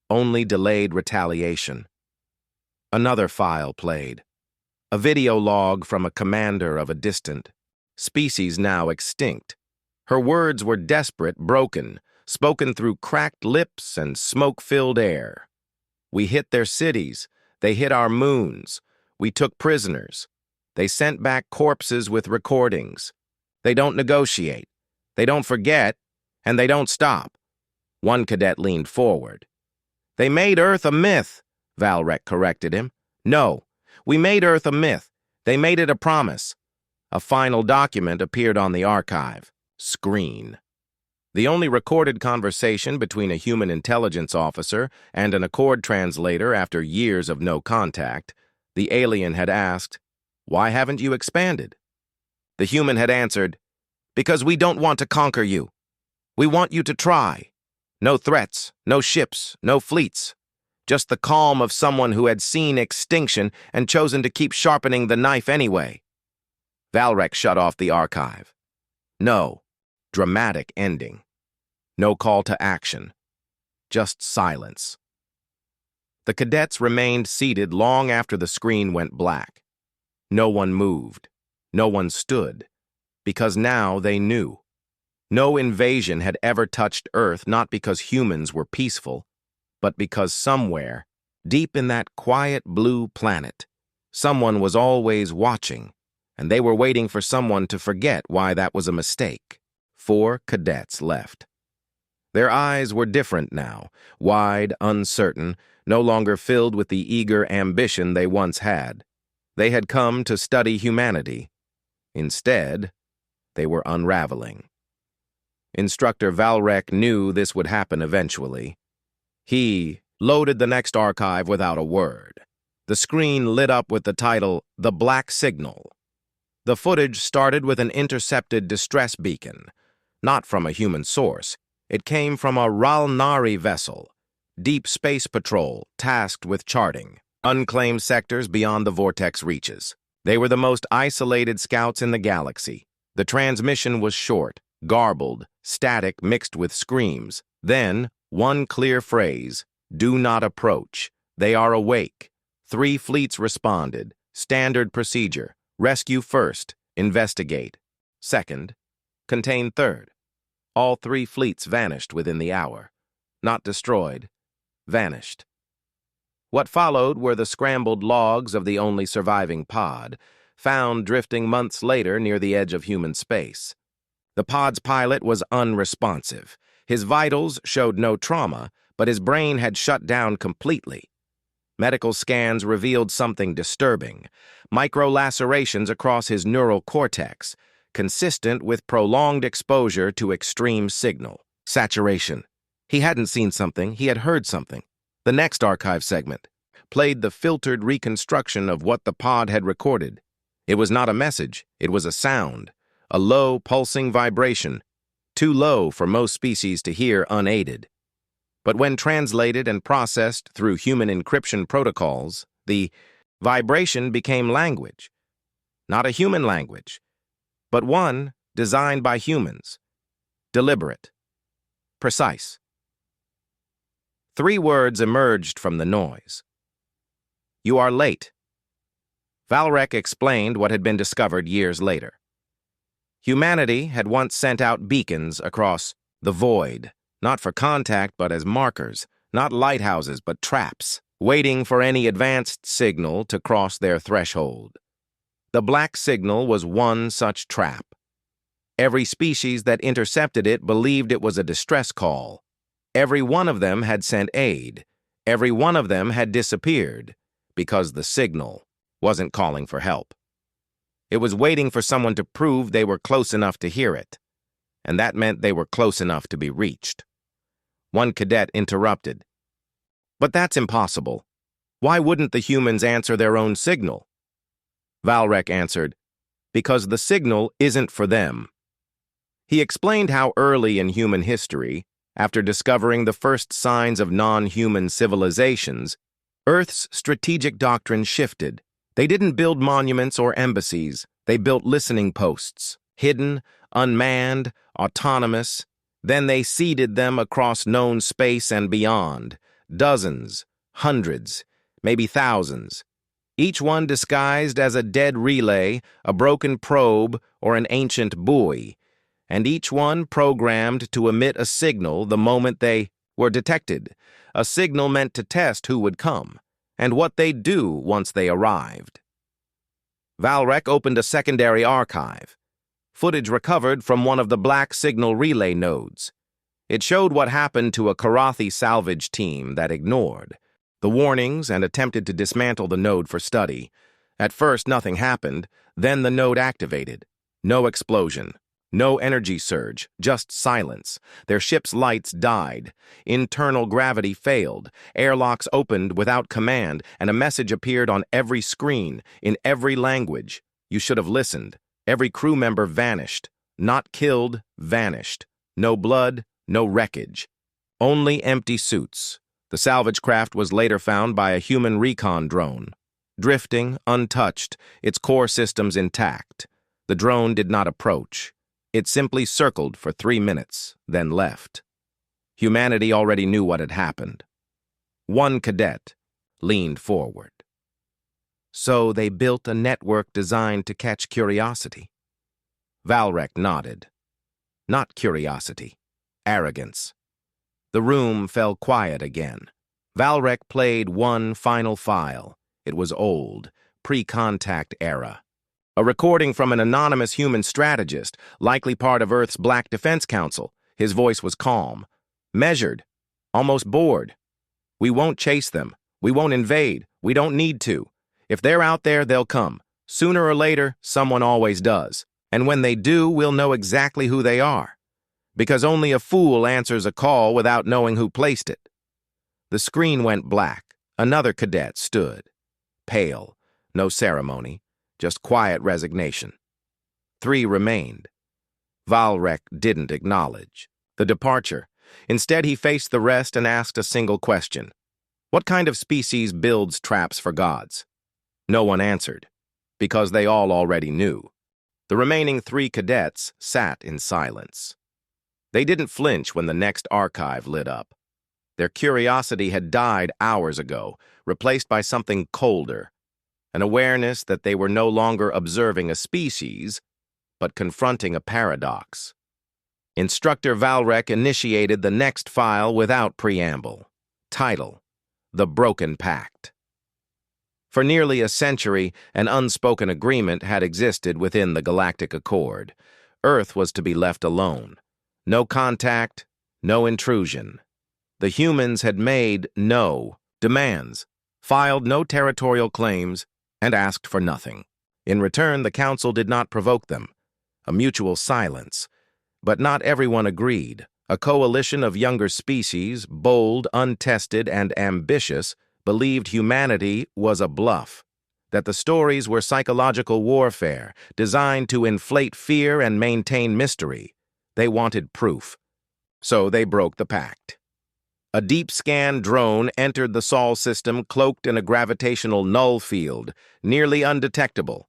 only delayed retaliation. Another file played, a video log from a commander of a distant species now extinct. Her words were desperate, broken, spoken through cracked lips and smoke-filled air. "We hit their cities. They hit our moons. We took prisoners. They sent back corpses with recordings. They don't negotiate. They don't forget, and they don't stop." One cadet leaned forward. "They made Earth a myth," Valrek corrected him. "No, we made Earth a myth. They made it a promise." A final document appeared on the archive screen. The only recorded conversation between a human intelligence officer and an Accord translator after years of no contact. The alien had asked, "Why haven't you expanded?" The human had answered, "Because we don't want to conquer you. We want you to try. No threats, no ships, no fleets. Just the calm of someone who had seen extinction and chosen to keep sharpening the knife anyway." Valrek shut off the archive. "No, dramatic ending. No call to action, just silence. The cadets remained seated long after the screen went black. No one moved, no one stood, because now they knew. No invasion had ever touched Earth, not because humans were peaceful, but because somewhere, deep in that quiet blue planet, someone was always watching, and they were waiting for someone to forget why that was a mistake. 4 cadets left. Their eyes were different now, wide, uncertain, no longer filled with the eager ambition they once had. They had come to study humanity. Instead, they were unraveling. Instructor Valrek knew this would happen eventually. He loaded the next archive without a word. The screen lit up with the title, The Black Signal. The footage started with an intercepted distress beacon, not from a human source. It came from a Ralnari vessel, Deep Space Patrol, tasked with charting unclaimed sectors beyond the vortex reaches. They were the most isolated scouts in the galaxy. The transmission was short, garbled, static mixed with screams. Then, one clear phrase, "Do not approach. They are awake." 3 fleets responded. Standard procedure: rescue first, investigate second, contain third. All 3 fleets vanished within the hour. Not destroyed, vanished. What followed were the scrambled logs of the only surviving pod, found drifting months later near the edge of human space. The pod's pilot was unresponsive. His vitals showed no trauma, but his brain had shut down completely. Medical scans revealed something disturbing: microlacerations across his neural cortex, consistent with prolonged exposure to extreme signal. Saturation. He hadn't seen something, he had heard something. The next archive segment played the filtered reconstruction of what the pod had recorded. It was not a message, it was a sound, a low, pulsing vibration, too low for most species to hear unaided. But when translated and processed through human encryption protocols, the vibration became language. Not a human language, but one designed by humans. Deliberate. Precise. 3 words emerged from the noise. "You are late." Valrek explained what had been discovered years later. Humanity had once sent out beacons across the void, not for contact but as markers, not lighthouses but traps, waiting for any advanced signal to cross their threshold. The black signal was one such trap. Every species that intercepted it believed it was a distress call. Every one of them had sent aid. Every one of them had disappeared, because the signal wasn't calling for help. It was waiting for someone to prove they were close enough to hear it, and that meant they were close enough to be reached. One cadet interrupted. "But that's impossible. Why wouldn't the humans answer their own signal?" Valrek answered, "Because the signal isn't for them." He explained how early in human history, after discovering the first signs of non-human civilizations, Earth's strategic doctrine shifted. They didn't build monuments or embassies, they built listening posts, hidden, unmanned, autonomous. Then they seeded them across known space and beyond, dozens, hundreds, maybe thousands. Each one disguised as a dead relay, a broken probe, or an ancient buoy, and each one programmed to emit a signal the moment they were detected, a signal meant to test who would come, and what they'd do once they arrived. Valrek opened a secondary archive, footage recovered from one of the black signal relay nodes. It showed what happened to a Karathi salvage team that ignored the warnings and attempted to dismantle the node for study. At first, nothing happened, then the node activated. No explosion. No energy surge, just silence. Their ship's lights died. Internal gravity failed. Airlocks opened without command, and a message appeared on every screen, in every language. You should have listened. Every crew member vanished. Not killed, vanished. No blood, no wreckage. Only empty suits. The salvage craft was later found by a human recon drone. Drifting, untouched, its core systems intact. The drone did not approach. It simply circled for 3 minutes, then left. Humanity already knew what had happened. One cadet leaned forward. So they built a network designed to catch curiosity. Valrek nodded. Not curiosity, arrogance. The room fell quiet again. Valrek played one final file. It was old, pre-contact era. A recording from an anonymous human strategist, likely part of Earth's Black Defense Council. His voice was calm, measured, almost bored. We won't chase them. We won't invade. We don't need to. If they're out there, they'll come. Sooner or later, someone always does. And when they do, we'll know exactly who they are. Because only a fool answers a call without knowing who placed it. The screen went black. Another cadet stood. Pale. No ceremony. Just quiet resignation. 3 remained. Valrek didn't acknowledge the departure. Instead, he faced the rest and asked a single question. What kind of species builds traps for gods? No one answered, because they all already knew. The remaining 3 cadets sat in silence. They didn't flinch when the next archive lit up. Their curiosity had died hours ago, replaced by something colder, an awareness that they were no longer observing a species, but confronting a paradox. Instructor Valrek initiated the next file without preamble. Title: The Broken Pact. For nearly a century, an unspoken agreement had existed within the Galactic Accord. Earth was to be left alone. No contact, no intrusion. The humans had made no demands, filed no territorial claims, and asked for nothing. In return, the Council did not provoke them. A mutual silence. But not everyone agreed. A coalition of younger species, bold, untested, and ambitious, believed humanity was a bluff, that the stories were psychological warfare, designed to inflate fear and maintain mystery. They wanted proof. So they broke the pact. A deep scan drone entered the Sol system cloaked in a gravitational null field, nearly undetectable.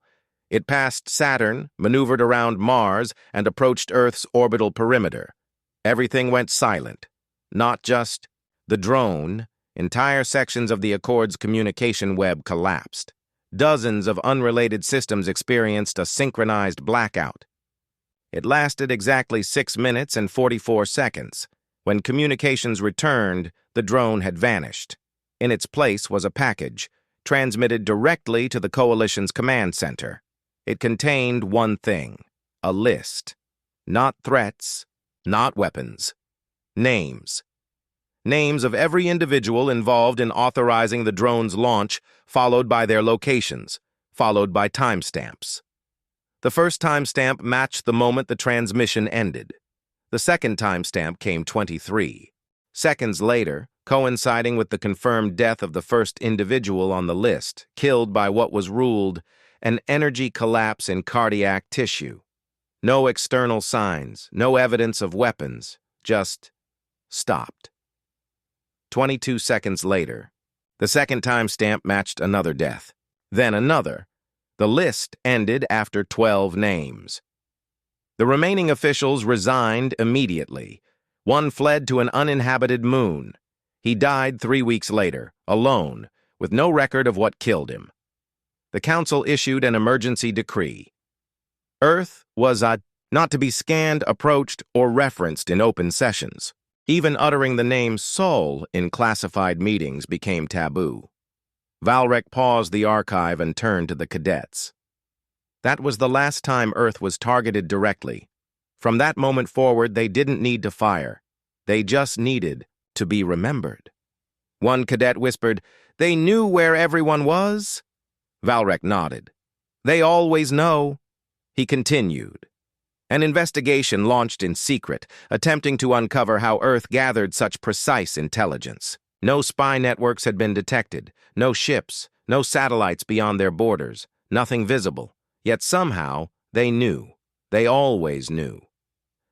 It passed Saturn, maneuvered around Mars, and approached Earth's orbital perimeter. Everything went silent. Not just the drone. Entire sections of the Accord's communication web collapsed. Dozens of unrelated systems experienced a synchronized blackout. It lasted exactly 6 minutes and 44 seconds. When communications returned, the drone had vanished. In its place was a package, transmitted directly to the Coalition's command center. It contained one thing: a list. Not threats, not weapons. Names. Names of every individual involved in authorizing the drone's launch, followed by their locations, followed by timestamps. The first timestamp matched the moment the transmission ended. The second timestamp came 23 seconds later, coinciding with the confirmed death of the first individual on the list, killed by what was ruled an energy collapse in cardiac tissue. No external signs, no evidence of weapons, just stopped. 22 seconds later, the second timestamp matched another death, then another. The list ended after 12 names. The remaining officials resigned immediately. One fled to an uninhabited moon. He died 3 weeks later, alone, with no record of what killed him. The Council issued an emergency decree. Earth was not to be scanned, approached, or referenced in open sessions. Even uttering the name Sol in classified meetings became taboo. Valrek paused the archive and turned to the cadets. That was the last time Earth was targeted directly. From that moment forward, they didn't need to fire. They just needed to be remembered. One cadet whispered, "They knew where everyone was?" Valrek nodded. "They always know." He continued. An investigation launched in secret, attempting to uncover how Earth gathered such precise intelligence. No spy networks had been detected, no ships, no satellites beyond their borders, nothing visible. Yet somehow, they knew. They always knew.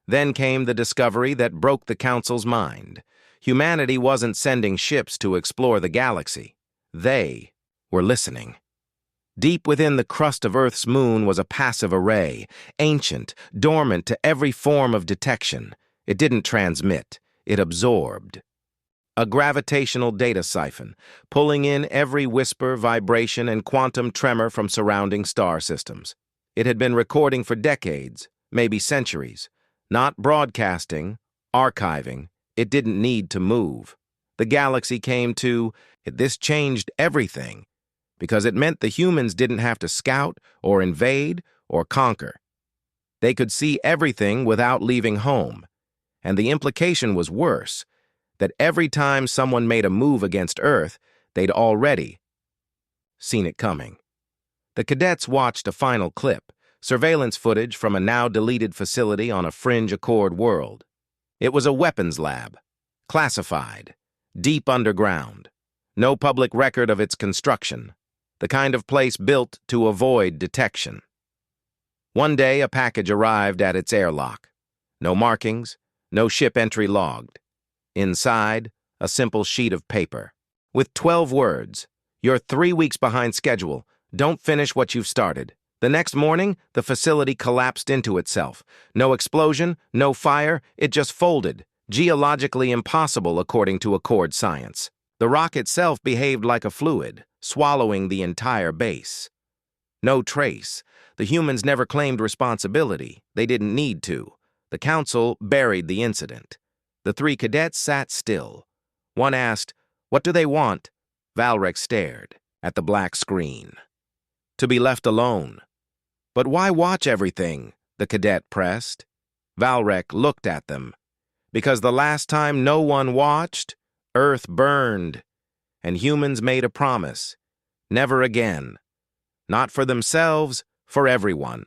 Then came the discovery that broke the Council's mind. Humanity wasn't sending ships to explore the galaxy. They were listening. Deep within the crust of Earth's moon was a passive array, ancient, dormant to every form of detection. It didn't transmit, it absorbed. A gravitational data siphon, pulling in every whisper, vibration, and quantum tremor from surrounding star systems. It had been recording for decades, maybe centuries. Not broadcasting, archiving. It didn't need to move. The galaxy came to. This changed everything, because it meant the humans didn't have to scout or invade or conquer. They could see everything without leaving home. And the implication was worse, that every time someone made a move against Earth, they'd already seen it coming. The cadets watched a final clip, surveillance footage from a now-deleted facility on a fringe Accord world. It was a weapons lab, classified, deep underground. No public record of its construction, the kind of place built to avoid detection. One day, a package arrived at its airlock. No markings, no ship entry logged. Inside, a simple sheet of paper. With 12 words, "You're 3 weeks behind schedule. Don't finish what you've started." The next morning, the facility collapsed into itself. No explosion, no fire, it just folded. Geologically impossible according to Accord science. The rock itself behaved like a fluid, swallowing the entire base. No trace. The humans never claimed responsibility. They didn't need to. The council buried the incident. The 3 cadets sat still. One asked, "What do they want?" Valrek stared at the black screen. To be left alone. "But why watch everything?" the cadet pressed. Valrek looked at them. "Because the last time no one watched, Earth burned, and humans made a promise. Never again. Not for themselves, for everyone."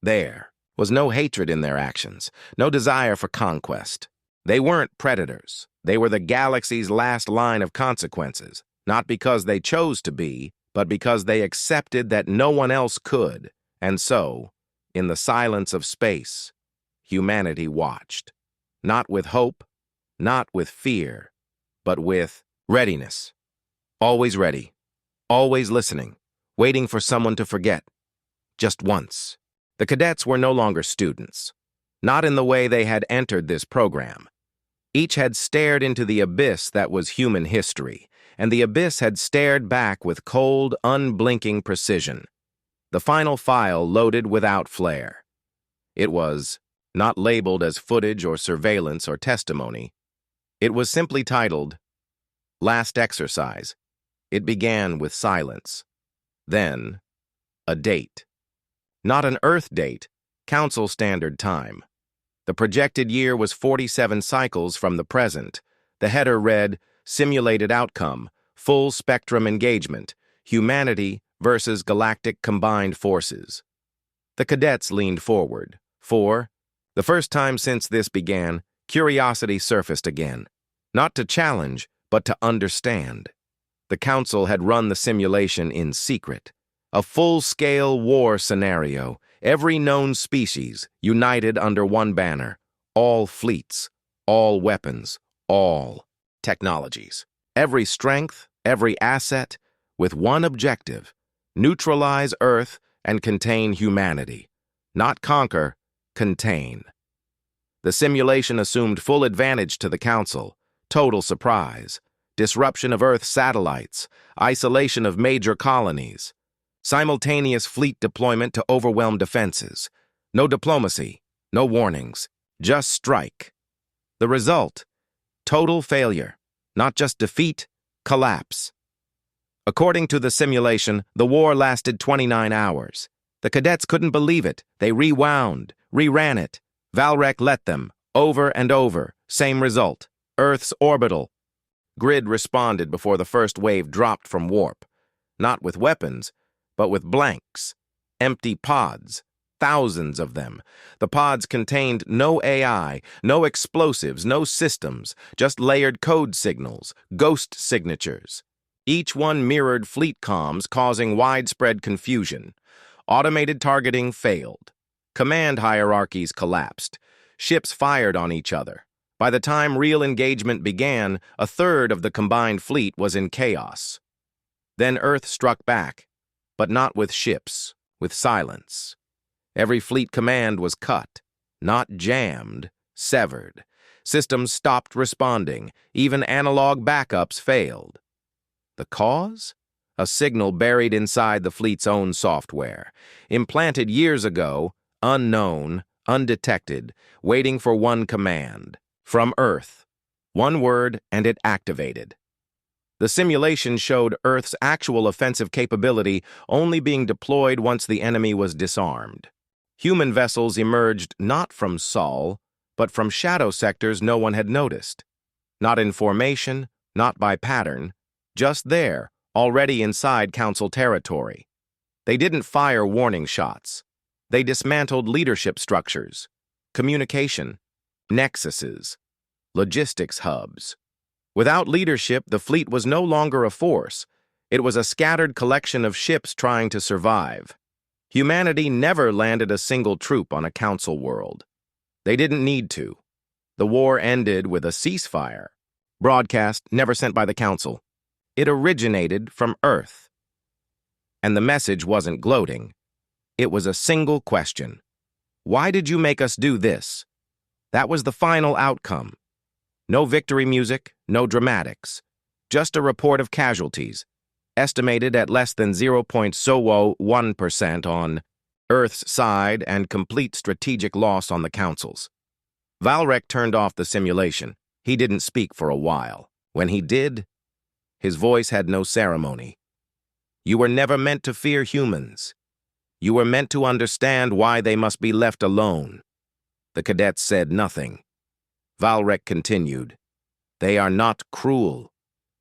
There was no hatred in their actions, no desire for conquest. They weren't predators. They were the galaxy's last line of consequences, not because they chose to be, but because they accepted that no one else could. And so, in the silence of space, humanity watched. Not with hope, not with fear, but with readiness. Always ready, always listening, waiting for someone to forget. Just once. The cadets were no longer students. Not in the way they had entered this program. Each had stared into the abyss that was human history, and the abyss had stared back with cold, unblinking precision. The final file loaded without flair. It was not labeled as footage or surveillance or testimony. It was simply titled, "Last Exercise." It began with silence. Then, a date. Not an Earth date, Council Standard Time. The projected year was 47 cycles from the present. The header read, "Simulated Outcome, Full Spectrum Engagement, Humanity versus Galactic Combined Forces." The cadets leaned forward. For the first time since this began, curiosity surfaced again. Not to challenge, but to understand. The Council had run the simulation in secret. A full-scale war scenario, every known species united under one banner, all fleets, all weapons, all technologies. Every strength, every asset, with one objective, neutralize Earth and contain humanity. Not conquer, contain. The simulation assumed full advantage to the Council, total surprise, disruption of Earth satellites, isolation of major colonies, simultaneous fleet deployment to overwhelm defenses. No diplomacy, no warnings, just strike. The result, total failure, not just defeat, collapse. According to the simulation, the war lasted 29 hours. The cadets couldn't believe it. They rewound, reran it. Valrek let them, over and over. Same result, Earth's orbital. Grid responded before the first wave dropped from warp. Not with weapons, but with blanks. Empty pods. Thousands of them. The pods contained no AI, no explosives, no systems, just layered code signals, ghost signatures. Each one mirrored fleet comms, causing widespread confusion. Automated targeting failed. Command hierarchies collapsed. Ships fired on each other. By the time real engagement began, a third of the combined fleet was in chaos. Then Earth struck back. But not with ships, with silence. Every fleet command was cut, not jammed, severed. Systems stopped responding. Even analog backups failed. The cause? A signal buried inside the fleet's own software, implanted years ago, unknown, undetected, waiting for one command. From Earth. One word, and it activated. The simulation showed Earth's actual offensive capability only being deployed once the enemy was disarmed. Human vessels emerged not from Sol, but from shadow sectors no one had noticed. Not in formation, not by pattern, just there, already inside Council territory. They didn't fire warning shots. They dismantled leadership structures, communication, nexuses, logistics hubs. Without leadership, the fleet was no longer a force. It was a scattered collection of ships trying to survive. Humanity never landed a single troop on a Council world. They didn't need to. The war ended with a ceasefire. Broadcast never sent by the Council. It originated from Earth. And the message wasn't gloating. It was a single question. Why did you make us do this? That was the final outcome. No victory music, no dramatics. Just a report of casualties, estimated at less than 0.01% on Earth's side and complete strategic loss on the Council's. Valrek turned off the simulation. He didn't speak for a while. When he did, his voice had no ceremony. You were never meant to fear humans. You were meant to understand why they must be left alone. The cadets said nothing. Valrek continued. They are not cruel.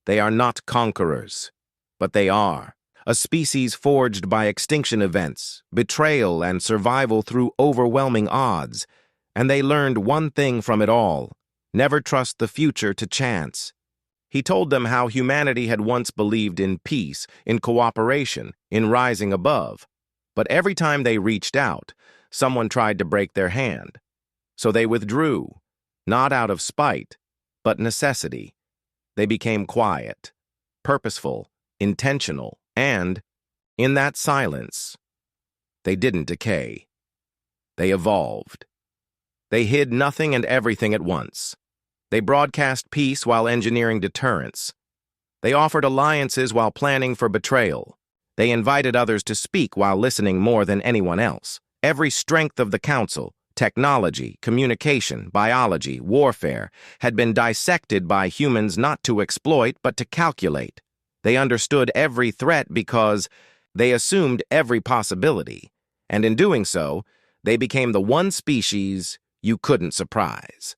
They are not conquerors. But they are. A species forged by extinction events, betrayal, and survival through overwhelming odds. And they learned one thing from it all. Never trust the future to chance. He told them how humanity had once believed in peace, in cooperation, in rising above. But every time they reached out, someone tried to break their hand. So they withdrew, not out of spite, but necessity. They became quiet, purposeful, intentional, and, in that silence, they didn't decay. They evolved. They hid nothing and everything at once. They broadcast peace while engineering deterrence. They offered alliances while planning for betrayal. They invited others to speak while listening more than anyone else. Every strength of the Council, technology, communication, biology, warfare, had been dissected by humans not to exploit but to calculate. They understood every threat because they assumed every possibility, and in doing so, they became the one species you couldn't surprise.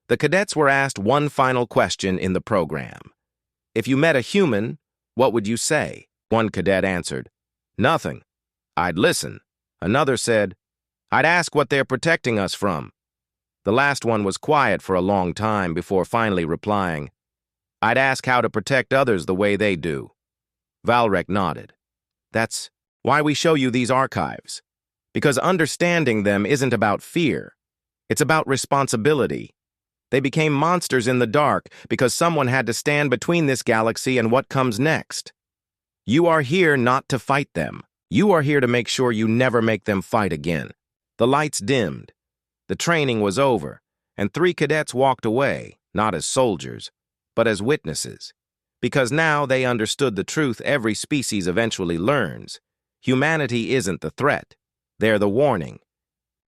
The cadets were asked one final question in the program. If you met a human, what would you say? One cadet answered, nothing. I'd listen. Another said, I'd ask what they're protecting us from. The last one was quiet for a long time before finally replying, I'd ask how to protect others the way they do. Valrek nodded. That's why we show you these archives. Because understanding them isn't about fear. It's about responsibility. They became monsters in the dark because someone had to stand between this galaxy and what comes next. You are here not to fight them. You are here to make sure you never make them fight again. The lights dimmed. The training was over, and 3 cadets walked away, not as soldiers, but as witnesses. Because now they understood the truth every species eventually learns. Humanity isn't the threat. They're the warning.